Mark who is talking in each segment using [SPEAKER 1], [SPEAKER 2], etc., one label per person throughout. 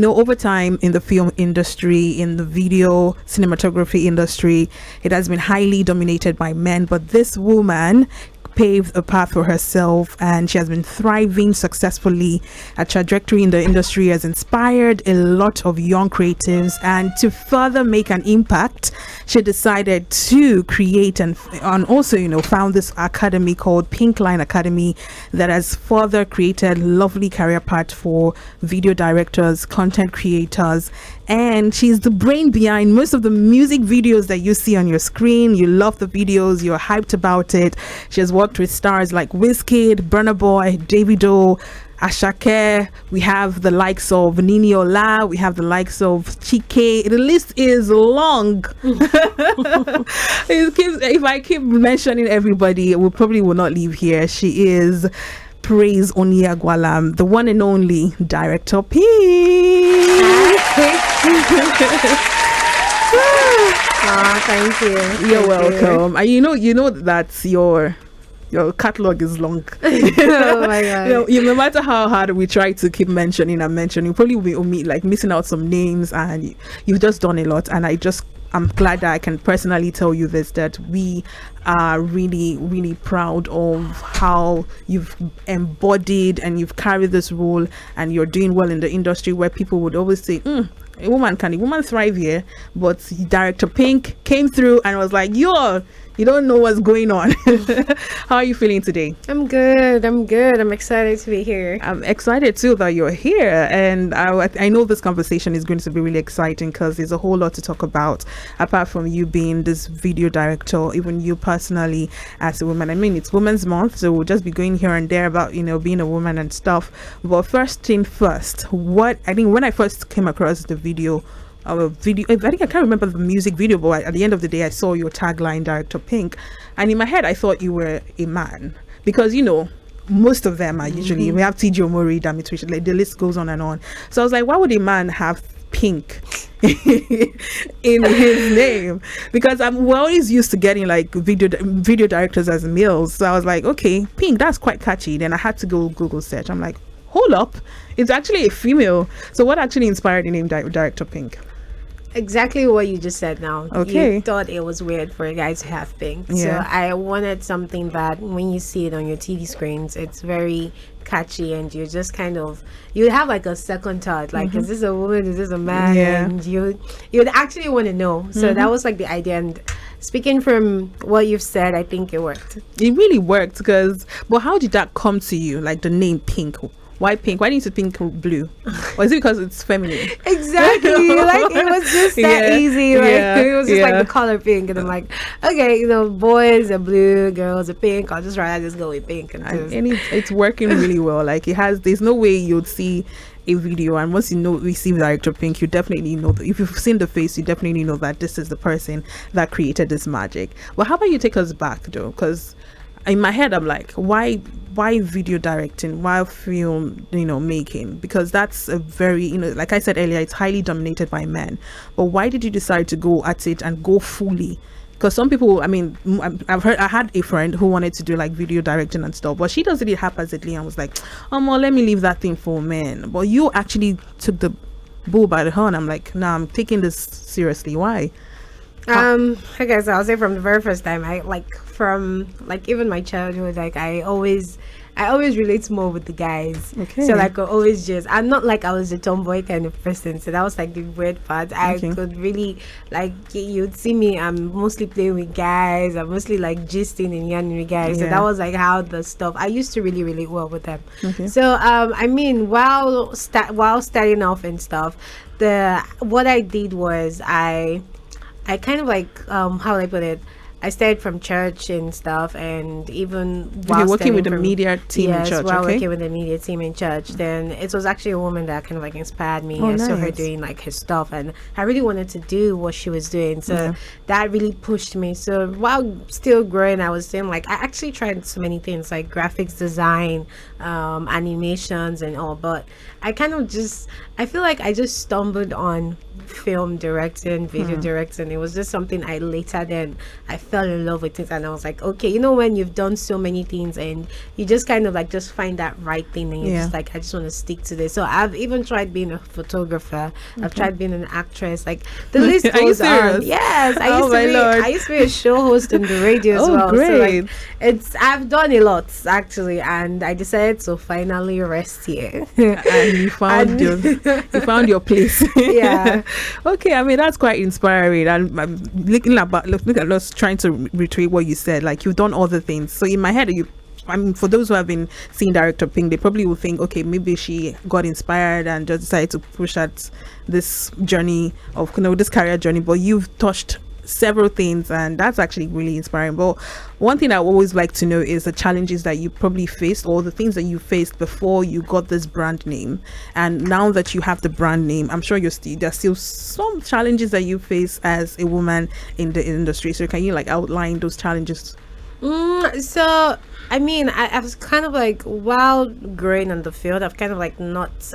[SPEAKER 1] over time in the film industry, in the video cinematography industry, it has been highly dominated by men, but this woman paved a path for herself, and she has been thriving successfully. A trajectory in the industry has inspired a lot of young creatives, and to further make an impact, she decided to create and also found this academy called Pink Line Academy that has further created lovely career path for video directors, content creators, and she's the brain behind most of the music videos that you see on your screen. You love the videos, you're hyped about it. She has worked with stars like Wizkid, Burna Boy, Davido, Ashake. We have the likes of Nini Ola, we have the likes of Chike. The list is long. If I keep mentioning everybody, we probably will not leave here. She is Praise Oniagwalam, the one and only Director P.
[SPEAKER 2] Thank you.
[SPEAKER 1] You're welcome. And you know that your catalog is long.
[SPEAKER 2] Oh my god.
[SPEAKER 1] No matter how hard we try to keep mentioning, you probably will be missing out some names, and you've just done a lot. And I'm glad that I can personally tell you this, that we are really, really proud of how you've embodied and you've carried this role, and you're doing well in the industry where people would always say, a woman thrive here? But Director Pink came through and was like, you don't know what's going on. How are you feeling today?
[SPEAKER 2] I'm good. I'm excited to be here.
[SPEAKER 1] I'm excited too that you're here, and I know this conversation is going to be really exciting because there's a whole lot to talk about, apart from you being this video director, even you personally as a woman. I mean, it's Women's Month, so we'll just be going here and there about being a woman and stuff. But first thing first, when I first came across the video, I think I can't remember the music video, but at the end of the day I saw your tagline, Director Pink, and in my head I thought you were a man, because most of them are usually, we have TJ Omori, Damitwish, like the list goes on and on. So I was like, why would a man have pink in his name? Because we're always used to getting like video directors as males, so I was like, okay, pink, that's quite catchy. Then I had to go Google search. I'm like, hold up, it's actually a female. So what actually inspired the name Director Pink?
[SPEAKER 2] Exactly what you just said now.
[SPEAKER 1] Okay.
[SPEAKER 2] You thought it was weird for a guy to have pink.
[SPEAKER 1] Yeah.
[SPEAKER 2] So I wanted something that when you see it on your TV screens, it's very catchy, and you just you have like a second thought, like, is this a woman, is this a man?
[SPEAKER 1] Yeah.
[SPEAKER 2] And you'd actually want to know. So that was like the idea. And speaking from what you've said, I think it worked.
[SPEAKER 1] It really worked, but how did that come to you, like the name Pink? Why pink? Why didn't you pink blue? Or is it because it's feminine?
[SPEAKER 2] Exactly. Like, it was just that easy. Like, it was just like the color pink, and I'm like, okay, boys are blue, girls are pink. I'll just go with pink. And
[SPEAKER 1] it's working really well. Like, there's no way you'd see a video, and once you see Director Pink, you definitely know if you've seen the face, you definitely know that this is the person that created this magic. Well, how about you take us back though? Because in my head I'm like, why video directing, why film making? Because that's a very, like I said earlier, it's highly dominated by men. But why did you decide to go at it and go fully? Because some people, I had a friend who wanted to do like video directing and stuff, but she does it haphazardly and was like, well, let me leave that thing for men. But you actually took the bull by the horn. I'm like, nah, I'm taking this seriously. Why?
[SPEAKER 2] Okay, so I'll say from the very first time, from even my childhood, like I always relate more with the guys.
[SPEAKER 1] Okay.
[SPEAKER 2] So I'm not like I was a tomboy kind of person, so that was like the weird part. I could really, you'd see me, I'm mostly playing with guys, I'm mostly like gisting and yarning with guys. So that was like how the stuff, I used to really relate well with them.
[SPEAKER 1] Okay.
[SPEAKER 2] So while starting off and stuff, what I did was I kind of how would I put it, I started from church and stuff, and even while
[SPEAKER 1] working with the media team in church.
[SPEAKER 2] While working with the media team in church, then it was actually a woman that kind of inspired me. I saw her doing her stuff, and I really wanted to do what she was doing. So that really pushed me. So while still growing, I was saying I actually tried so many things like graphics design, animations and all, but I feel like I just stumbled on film directing, video directing. It was just something I later then I felt fell in love with it, and I was like, okay, you know, when you've done so many things and you just kind of like just find that right thing, and you're just like, I just want to stick to this. So I've even tried being a photographer. I've tried being an actress. Like the list goes on. Yes, I used to be a show host on the radio as well.
[SPEAKER 1] Great.
[SPEAKER 2] So like, I've done a lot actually, and I decided to finally rest here.
[SPEAKER 1] And you found your place.
[SPEAKER 2] Yeah.
[SPEAKER 1] Okay, I mean that's quite inspiring. And I'm looking at us trying to retrieve what you said. Like you've done all the things. So in my head, I mean, for those who have been seeing Director Pink, they probably will think, okay, maybe she got inspired and just decided to push at this journey of, this career journey. But you've touched several things, and that's actually really inspiring. But one thing I always like to know is the challenges that you probably faced, or the things that you faced before you got this brand name. And now that you have the brand name, I'm sure there's still some challenges that you face as a woman in the industry. So can you like outline those challenges?
[SPEAKER 2] So I mean, I was kind of like, while growing on the field, I've kind of like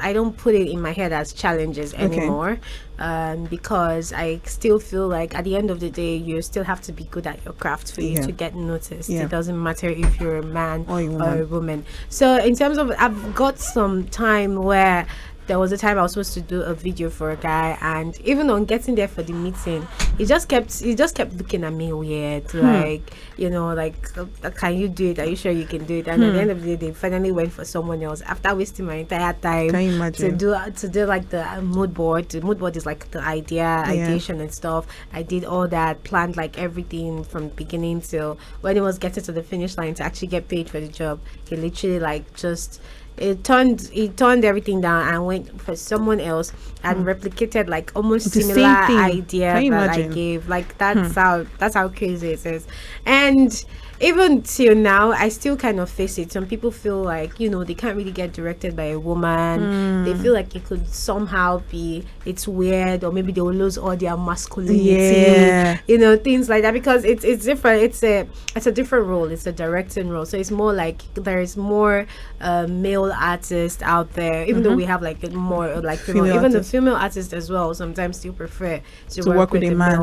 [SPEAKER 2] I don't put it in my head as challenges anymore. Because I still feel like at the end of the day, you still have to be good at your craft for you to get noticed. It doesn't matter if you're a man or a woman. So in terms of, I've got some time where there was a time I was supposed to do a video for a guy, and even on getting there for the meeting, he just kept looking at me weird, like, like, can you do it? Are you sure you can do it? And at the end of the day, they finally went for someone else after wasting my entire time to do like the mood board. The mood board is like the ideation and stuff. I did all that, planned like everything from beginning till when it was getting to the finish line to actually get paid for the job. He literally like just he turned everything down and went for someone else and replicated like almost
[SPEAKER 1] the
[SPEAKER 2] similar idea that
[SPEAKER 1] imagine?
[SPEAKER 2] I gave. Like that's how crazy it is. And even till now, I still kind of face it. Some people feel like, they can't really get directed by a woman. They feel like it could somehow be, it's weird, or maybe they will lose all their masculinity, things like that, because it's different. It's a different role. It's a directing role. So it's more like there is more male artists out there, even though we have like more like female, even the female artists as well sometimes still prefer to work with a man.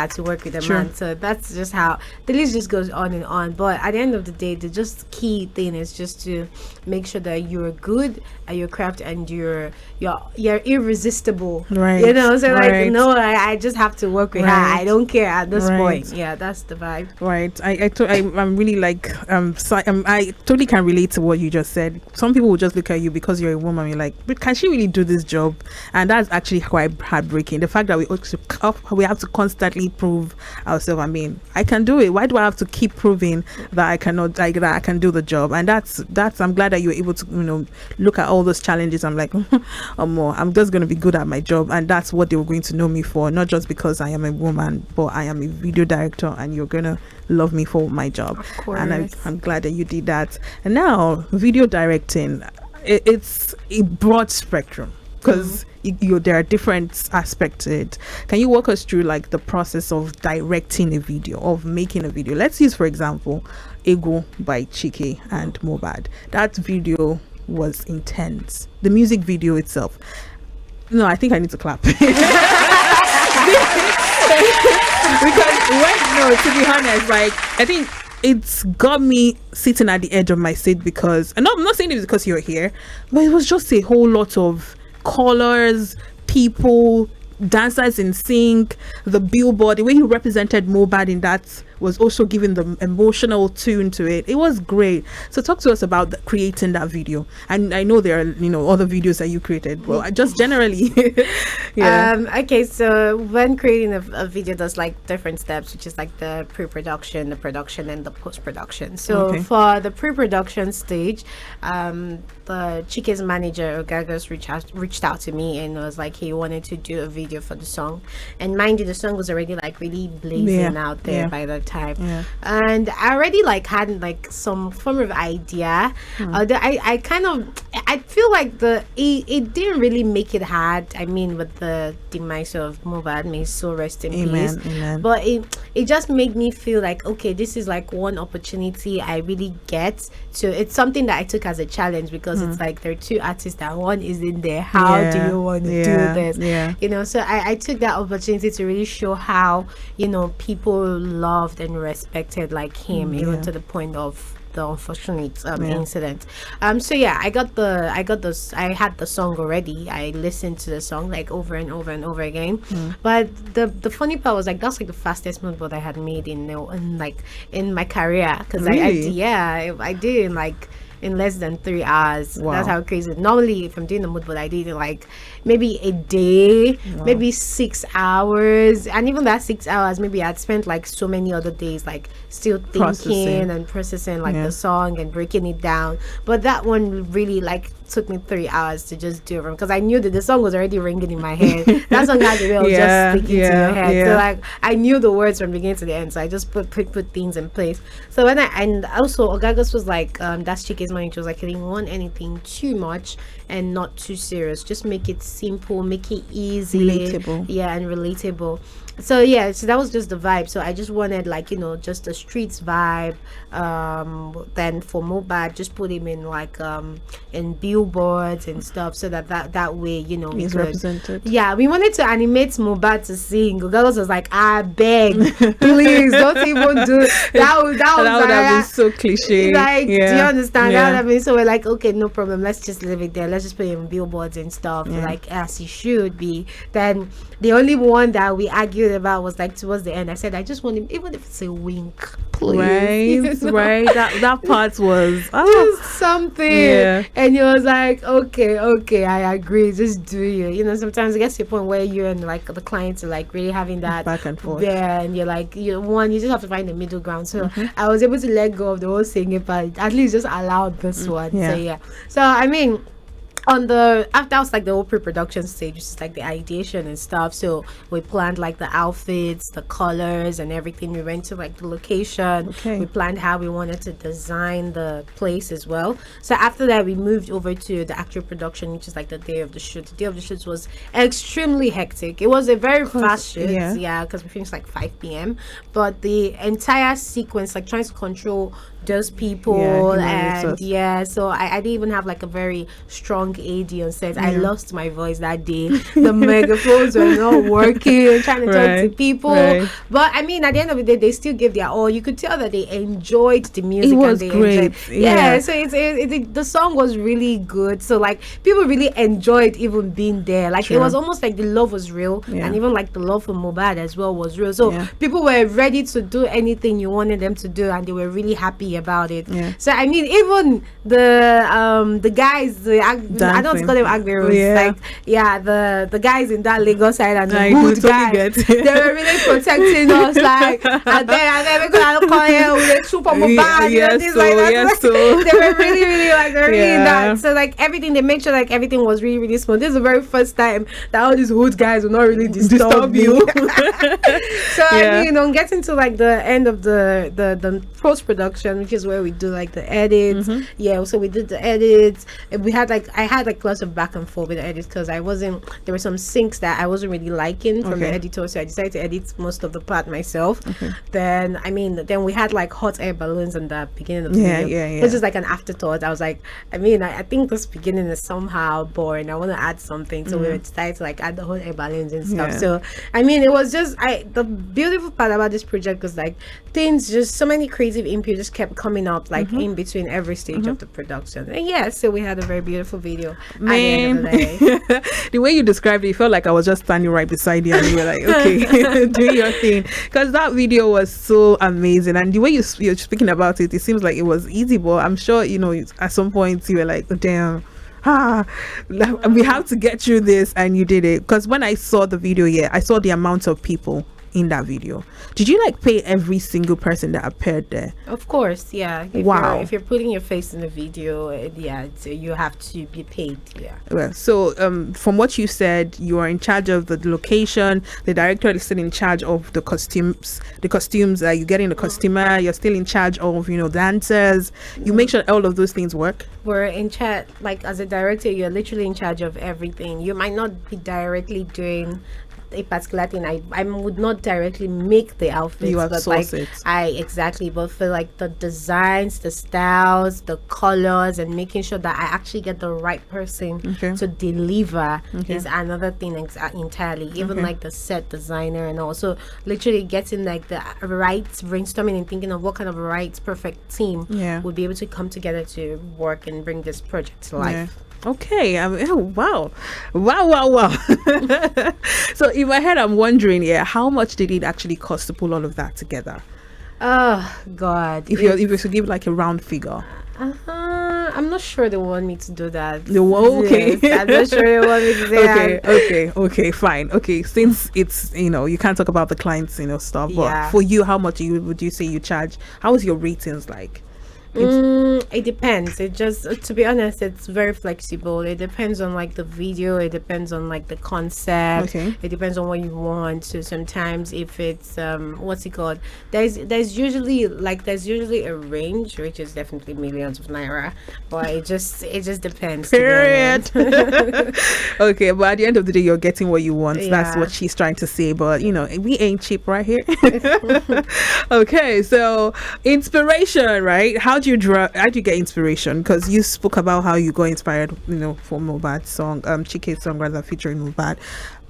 [SPEAKER 2] To work with a man. So that's just how the list just goes on and on. But at the end of the day, the just key thing is just to make sure that you're good at your craft and you're irresistible,
[SPEAKER 1] right?
[SPEAKER 2] So like, no, I just have to work with her. I don't care at this point. Yeah, that's the vibe.
[SPEAKER 1] Right. I'm really like I totally can relate to what you just said. Some people will just look at you because you're a woman. You're like, but can she really do this job? And that's actually quite heartbreaking. The fact that we have to constantly prove ourselves. I mean, I can do it. Why do I have to keep proving that I cannot, that I can do the job? And that's I'm glad that you're able to look at all those challenges. I'm like, I'm just going to be good at my job, and that's what they were going to know me for, not just because I am a woman, but I am a video director, and you're gonna love me for my job.
[SPEAKER 2] Of course.
[SPEAKER 1] And I'm glad that you did that. And now video directing, it's a broad spectrum, because there are different aspects to it. Can you walk us through like the process of directing a video, of making a video? Let's use, for example, EGWU by Chike and Mohbad. That video was intense. The music video itself. No, I think I need to clap. Because to be honest, like, I think it's got me sitting at the edge of my seat, because, and I'm not saying it because you're here, but it was just a whole lot of colors, people, dancers in sync, the billboard, the way he represented Mohbad in that was also giving the emotional tune to it. It was great. So talk to us about creating that video. And I know there are other videos that you created. Well, I just generally
[SPEAKER 2] okay, so when creating a video, there's like different steps, which is like the pre-production, the production, and the post-production. So for the pre-production stage, the Chike's manager Ogagas reached out to me and was like, he wanted to do a video for the song. And mind you, the song was already like really blazing out there by the time, and I already like had like some form of idea. I feel like it didn't really make it hard. I mean, with the demise of Mohbad, may his soul rest in peace.
[SPEAKER 1] Amen.
[SPEAKER 2] But it just made me feel like, okay, this is like one opportunity I really get to. It's something that I took as a challenge, because it's like there are two artists that one is in there. How do you want to do this? So So I took that opportunity to really show how, you know, people loved and respected like him, even to the point of the unfortunate incident. So yeah, I had the song already. I listened to the song like over and over and over again. But the funny part was like that's like the fastest mood I had made in my career, because
[SPEAKER 1] Really?
[SPEAKER 2] I did in like in less than 3 hours.
[SPEAKER 1] Wow.
[SPEAKER 2] That's how crazy. Normally, if I'm doing the mood board, I do it in like maybe a day, maybe 6 hours, and even that 6 hours, maybe I'd spent like so many other days like still thinking and processing like the song and breaking it down. But that one really like took me 3 hours to just do it, because I knew that the song was already ringing in my head. That song had the way of just sticking to your head. So like I knew the words from beginning to the end. So I just put things in place. So when and also Ogagos was like, that's Chike's mind. She was like, I didn't want anything too much and not too serious. Just make it simple, make it easy,
[SPEAKER 1] relatable.
[SPEAKER 2] Yeah, and relatable. So yeah, so that was just the vibe. So I just wanted like, you know, just the streets vibe. Then for Mohbad, just put him in like in billboards and stuff, so that way, you know,
[SPEAKER 1] he's represented.
[SPEAKER 2] Yeah, we wanted to animate Mohbad to sing. Girls was like, I beg, please don't even do that. Would have been
[SPEAKER 1] so cliche.
[SPEAKER 2] Like, do you understand?
[SPEAKER 1] Yeah.
[SPEAKER 2] That would have been, so we're like, okay, no problem. Let's just leave it there. Let's just put him in billboards and stuff, like as he should be. Then the only one that we argued about was like towards the end. I said, I just want him, even if it's a wink, please.
[SPEAKER 1] Right,
[SPEAKER 2] you know?
[SPEAKER 1] right. That part was
[SPEAKER 2] just something. Yeah. And he was like, okay, I agree. Just do you. You know, sometimes it gets to a point where you and like the clients are like really having that
[SPEAKER 1] back and forth.
[SPEAKER 2] Yeah, and you're like, you just have to find the middle ground. So I was able to let go of the whole singing part. At least just allowed this one.
[SPEAKER 1] Yeah.
[SPEAKER 2] So yeah. So I mean, after I was like the whole pre-production stage, which is like the ideation and stuff. So we planned like the outfits, the colors and everything. We went to like the location. We planned how we wanted to design the place as well. So after that, we moved over to the actual production, which is like the day of the shoot. The day of the shoot was extremely hectic. It was a very fast shoot, because we finished like 5 p.m. But the entire sequence, like trying to control those people, so I didn't even have like a very strong AD on set. I lost my voice that day. The megaphones were not working, trying to talk to people. But I mean, at the end of the day, they still gave their all. You could tell that they enjoyed the music.
[SPEAKER 1] It was
[SPEAKER 2] and they
[SPEAKER 1] great.
[SPEAKER 2] So the song was really good. So like people really enjoyed even being there. Like it was almost like the love was real, and even like the love for Mohbad as well was real. So people were ready to do anything you wanted them to do, and they were really happy about it. So I mean, even the guys, I don't call them Agberos, like the guys in that Lagos side and the hood guys, they were really protecting us, like and then we could call him with a super Mohbad, they were really like in that. So like everything, they make sure like everything was really, really smooth. This is the very first time that all these hood guys will not really disturb you. So I mean, on getting to like the end of the post-production, which is where we do like the edits. So we did the edits. I had like lots of back and forth with the edits, because there were some syncs that I wasn't really liking from the editor, so I decided to edit most of the part myself. Then we had like hot air balloons in the beginning of the video, which is like an afterthought. I was like, I think this beginning is somehow boring. I want to add something, so we decided to like add the hot air balloons and stuff. So I mean, it was just the beautiful part about this project was like things, just so many creative input just kept coming up like in between every stage of the production. And so we had a very beautiful video.
[SPEAKER 1] Man,
[SPEAKER 2] at the end of the day.
[SPEAKER 1] The way you described it felt like I was just standing right beside you and you were like, okay, do your thing, because that video was so amazing. And the way you're speaking about it, it seems like it was easy, but I'm sure, you know, at some point you were like, oh, damn, we have to get through this, and you did it. Because when I saw the video, I saw the amount of people in that video. Did you like pay every single person that appeared there?
[SPEAKER 2] Of course, yeah. If you're putting your face in the video, so you have to be paid.
[SPEAKER 1] Well, so from what you said, you are in charge of the location. The director is still in charge of the costumes. You're getting the costumer. You're still in charge of, you know, dancers. You make sure all of those things work.
[SPEAKER 2] We're in charge, like as a director, you're literally in charge of everything. You might not be directly doing a particular thing. I would not directly make the outfits,
[SPEAKER 1] You
[SPEAKER 2] but
[SPEAKER 1] outsource
[SPEAKER 2] like
[SPEAKER 1] it.
[SPEAKER 2] exactly. But for like the designs, the styles, the colors, and making sure that I actually get the right person to deliver is another thing entirely. Even like the set designer, and also literally getting like the right brainstorming and thinking of what kind of right perfect team would be able to come together to work and bring this project to life.
[SPEAKER 1] Okay. Wow. So in my head, I'm wondering, how much did it actually cost to pull all of that together?
[SPEAKER 2] Oh God!
[SPEAKER 1] If you should give like a round figure.
[SPEAKER 2] I'm not sure they want me to do that.
[SPEAKER 1] Okay.
[SPEAKER 2] Yes, I'm not sure they want me to do that.
[SPEAKER 1] Okay, fine. Okay, since it's, you can't talk about the clients, stuff, but for you, how much would you say you charge? How is your ratings like?
[SPEAKER 2] It depends. It just, to be honest, it's very flexible. It depends on like the video. It depends on like the concept. It depends on what you want. So sometimes if it's what's it called? There's usually a range, which is definitely millions of naira, but it just depends.
[SPEAKER 1] Period. Okay, but at the end of the day, you're getting what you want. That's what she's trying to say. But we ain't cheap right here. Okay, so inspiration, right? How do you get inspiration? Because you spoke about how you got inspired, for Mohbad's song, Chike's song rather, featuring Mohbad,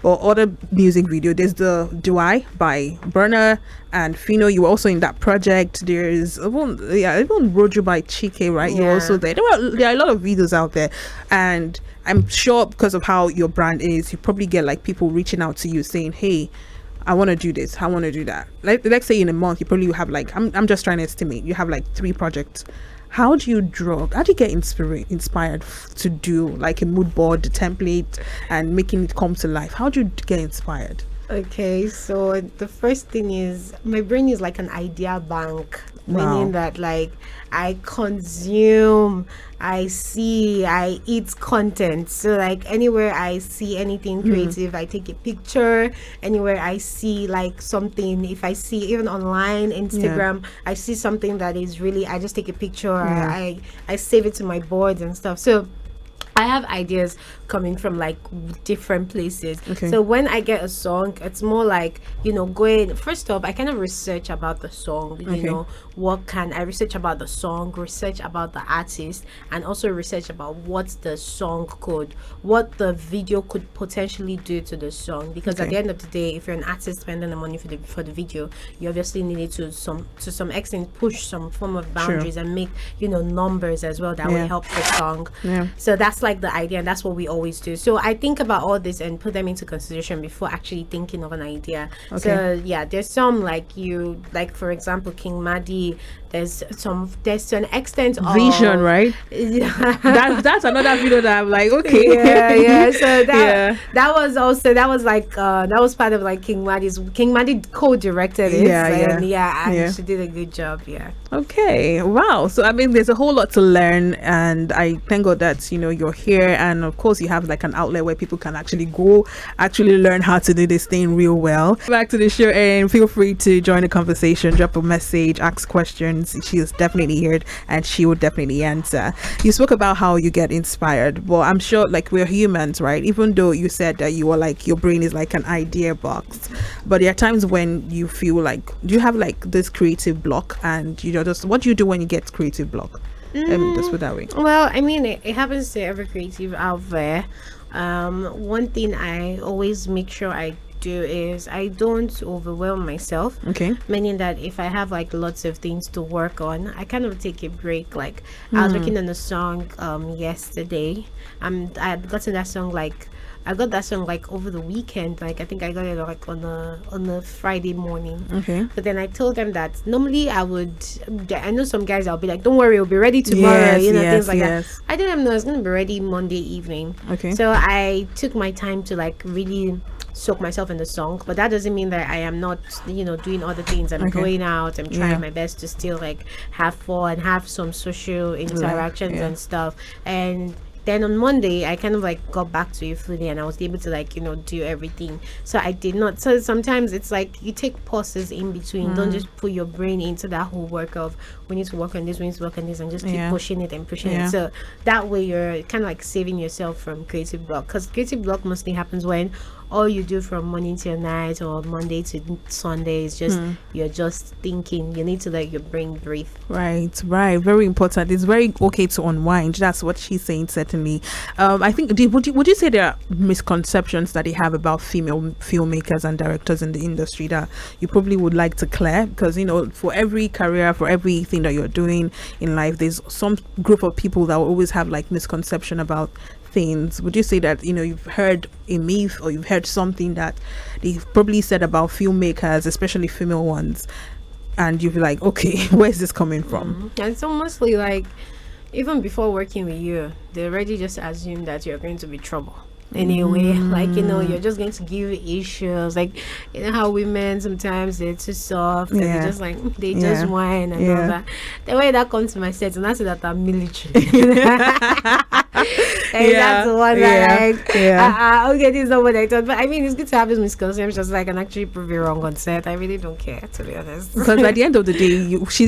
[SPEAKER 1] or other music video. There's the Do I by Burner and Fino. You were also in that project. There's even Roju by Chike, right? You're also there. There are a lot of videos out there, and I'm sure because of how your brand is, you probably get like people reaching out to you saying, hey, I want to do this, I want to do that. Like, let's say in a month, you probably have like, I'm just trying to estimate, you have like 3 projects. How do you get inspired to do like a mood board, the template, and making it come to life? How do you get inspired?
[SPEAKER 2] Okay, so the first thing is, my brain is like an idea bank, meaning that like I consume, I see, I eat content. So like anywhere I see anything creative, I take a picture. Anywhere I see like something, if I see even online, Instagram, I see something that is really, I just take a picture. I save it to my boards and stuff. So I have ideas coming from like different places. So when I get a song, it's more like, going, first off, I kind of research about the song, what can I research about the song, research about the artist, and also research about what the video could potentially do to the song. Because at the end of the day, if you're an artist spending the money for the video, you obviously need to some extent push some form of boundaries and make numbers as well that will help the song. So that's like the idea, and that's what we always do. So I think about all this and put them into consideration before actually thinking of an idea. So there's some like for example, King Madi, there's to an extent of
[SPEAKER 1] vision, right? That's another video that I'm like, okay.
[SPEAKER 2] So that was part of like King Madi co-directed it. And she did a good job.
[SPEAKER 1] Okay, wow. So I mean, there's a whole lot to learn, and I thank God that you're here, and of course you have like an outlet where people can actually learn how to do this thing real well. Back to the show, and feel free to join the conversation, drop a message, ask questions. She is definitely here, and she will definitely answer. You spoke about how you get inspired, but I'm sure like we're humans, right? Even though you said that you were like, your brain is like an idea box, but there are times when you feel like, do you have like this creative block, and just what do you do when you get creative block? Just put that way.
[SPEAKER 2] Well, I mean, it happens to every creative out there. One thing I always make sure I do is I don't overwhelm myself. Meaning that if I have like lots of things to work on, I kind of take a break. Like I was working on a song yesterday. I had gotten that song I got that song like over the weekend. Like I think I got it like on a Friday morning. But then I told them that normally I know some guys, I'll be like, don't worry, it'll be ready tomorrow, things like that. I didn't know it's gonna be ready Monday evening. So I took my time to like really soak myself in the song, but that doesn't mean that I am not doing other things. I'm going out, I'm trying my best to still like have fun, have some social interactions and stuff. And then on Monday I kind of like got back to it fully, and I was able to like do everything. So I did not, so sometimes it's like you take pauses in between. Don't just put your brain into that whole work of we need to work on this, we need to work on this, and just keep pushing it and pushing it. So that way you're kind of like saving yourself from creative block, because creative block mostly happens when all you do from morning till night or Monday to Sunday is just you're just thinking. You need to let your brain breathe.
[SPEAKER 1] Right. Very important. It's very okay to unwind. That's what she's saying, certainly. I think, would you say there are misconceptions that they have about female filmmakers and directors in the industry that you probably would like to clear? Because, for every career, for everything that you're doing in life, there's some group of people that will always have like misconception about things. Would you say that you've heard a myth or you've heard something that they've probably said about filmmakers, especially female ones, and you'll be like, okay, where's this coming from?
[SPEAKER 2] And so mostly like even before working with you, they already just assume that you're going to be trouble anyway. Like you're just going to give issues, like how women sometimes they're too soft and they just like they just whine and all that. The way that comes to my set, and that's that I'm military. That's the one that okay, this is not what I thought. But I mean, it's good to have these misconceptions, like, and actually prove you wrong on set. I really don't care, to be honest.
[SPEAKER 1] Because at the end of the day,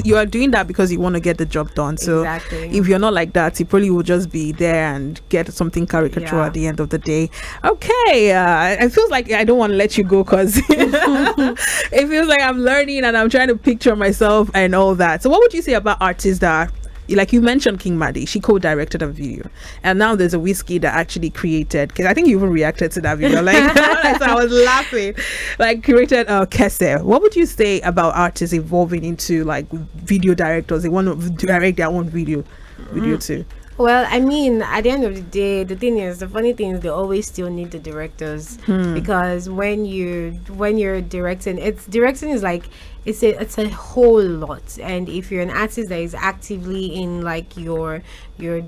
[SPEAKER 1] you are doing that because you want to get the job done. So if you're not like that, you probably will just be there and get something caricatural at the end of the day. Okay, it feels like I don't want to let you go because it feels like I'm learning and I'm trying to picture myself and all that. So what would you say about artists that, like you mentioned King Madi, she co-directed a video, and now there's a whiskey that actually created, because I think you even reacted to that video, like so I was laughing, like created Kese. What would you say about artists evolving into like video directors? They want to direct their own video too.
[SPEAKER 2] Well, I mean, at the end of the day, the funny thing is they always still need the directors, because when you're directing, directing is like it's a whole lot. And if you're an artist that is actively in like you're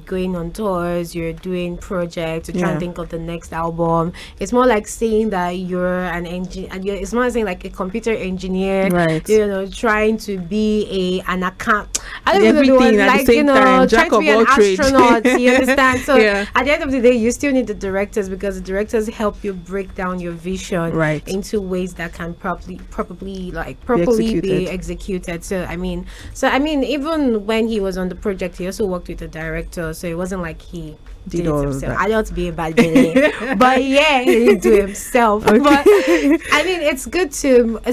[SPEAKER 2] going on tours, you're doing projects, you're trying to think of the next album, it's more like saying that you're an engineer, and it's more saying like a computer engineer, right? Trying to be an account. I don't even know, like trying to be an astronaut. You understand? So at the end of the day, you still need the directors, because the directors help you break down your vision into ways that can properly be executed. So I mean, even when he was on the project, he also worked with the director. So it wasn't like he did it himself. I don't to be a bad guy, but he didn't do it himself. Okay. But I mean, it's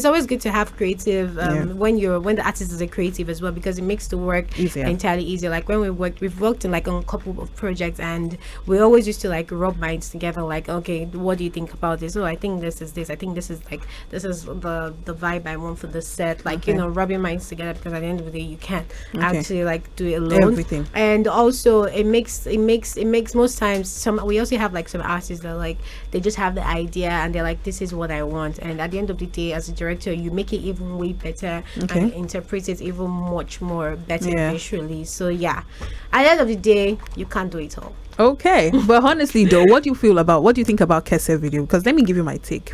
[SPEAKER 2] always good to have creative when the artist is a creative as well, because it makes the work entirely easier. Like when we've worked in like on a couple of projects, and we always used to like rub minds together, like, okay, what do you think about this? Oh, I think this is this. I think this is the vibe I want for the set. Like rubbing minds together, because at the end of the day, you can't actually like do it alone.
[SPEAKER 1] Everything.
[SPEAKER 2] And also it makes most times we also have like some artists that like they just have the idea and they're like, this is what I want, and at the end of the day, as a director, you make it even way better and interpret it even much more better visually. So at the end of the day, you can't do it all.
[SPEAKER 1] Okay. But honestly though, what do you think about Kese video? Because let me give you my take.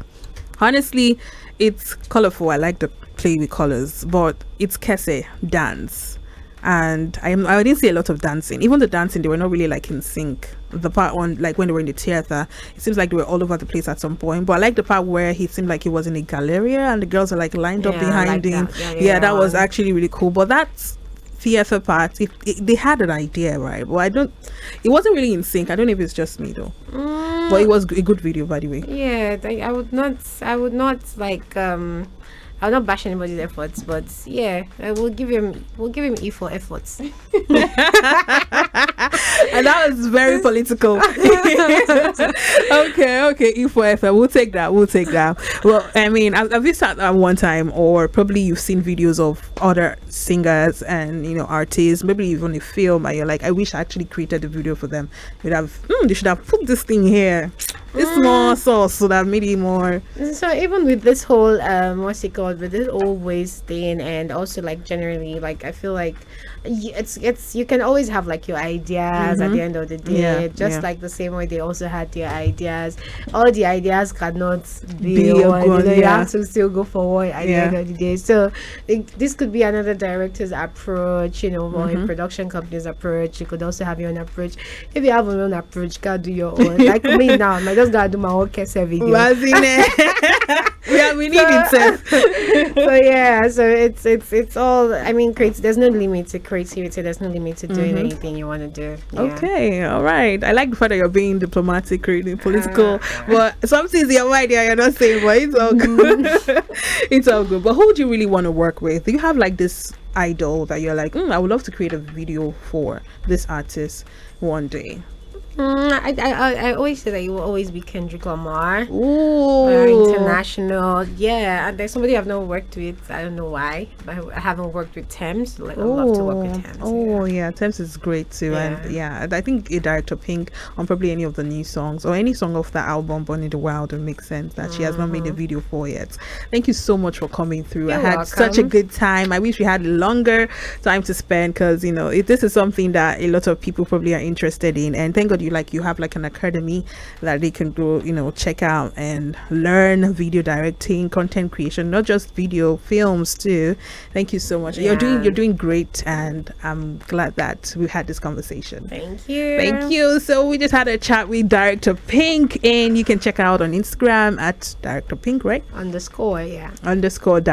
[SPEAKER 1] Honestly, it's colorful. I like the play with colors, but it's Kese dance, and I didn't see a lot of dancing. Even the dancing, they were not really like in sync. The part on like when they were in the theater, it seems like they were all over the place at some point. But I like the part where he seemed like he was in a galleria and the girls are like lined up behind him. That was actually really cool. But that's theater part, they had an idea, right? But it wasn't really in sync. I don't know if it's just me though. But it was a good video, by the way.
[SPEAKER 2] I would not like I'll not bash anybody's efforts, but we'll give him E for efforts.
[SPEAKER 1] And that was very political. Okay, E for effort. We'll take that. Well, I mean, have you sat at one time, or probably you've seen videos of other singers and artists, maybe even a film, and you're like, I wish I actually created the video for them. They should have put this thing here, this more sauce, so that made it more.
[SPEAKER 2] So even with this whole what's it called, with this old ways thing, and also like generally, like I feel like it's you can always have like your ideas at the end of the day, like the same way they also had their ideas. All the ideas cannot be one. You have to still go forward at the end of the day. So this could be another director's approach, or a production company's approach. You could also have your own approach. If you have your own approach, you gotta do your own. Like me now, I just gotta do my own Kese video.
[SPEAKER 1] We Yeah, we need it, sis.
[SPEAKER 2] So yeah, so it's all. I mean, there's no limit to creativity. There's no limit to doing anything you want to do. Yeah.
[SPEAKER 1] Okay, all right. I like the fact that you're being diplomatic, creating political, but sometimes your idea you're not saying, but it's all good. It's all good. But who do you really want to work with? Do you have like this idol that you're like, I would love to create a video for this artist one day?
[SPEAKER 2] I always say that you will always be Kendrick Lamar.
[SPEAKER 1] Ooh.
[SPEAKER 2] International. Yeah, and there's somebody I've not worked with. I don't know why, but I haven't worked with Thames. Like, I'd love to work with Thames.
[SPEAKER 1] Oh, yeah, Thames is great too.
[SPEAKER 2] Yeah.
[SPEAKER 1] And yeah, I think a director Pink on probably any of the new songs or any song off that album Born in the Wild would make sense that she has not made a video for yet. Thank you so much for coming through.
[SPEAKER 2] You're
[SPEAKER 1] I had
[SPEAKER 2] welcome.
[SPEAKER 1] such a good time. I wish we had longer time to spend because this is something that a lot of people probably are interested in, and thank God you have like an academy that they can go check out and learn video directing, content creation, not just video, films too. Thank you so much.
[SPEAKER 2] Yeah.
[SPEAKER 1] You're doing great, and I'm glad that we had this conversation.
[SPEAKER 2] Thank you.
[SPEAKER 1] So we just had a chat with Director Pink, and you can check her out on Instagram at Director Pink, right?
[SPEAKER 2] _, yeah.
[SPEAKER 1] _Director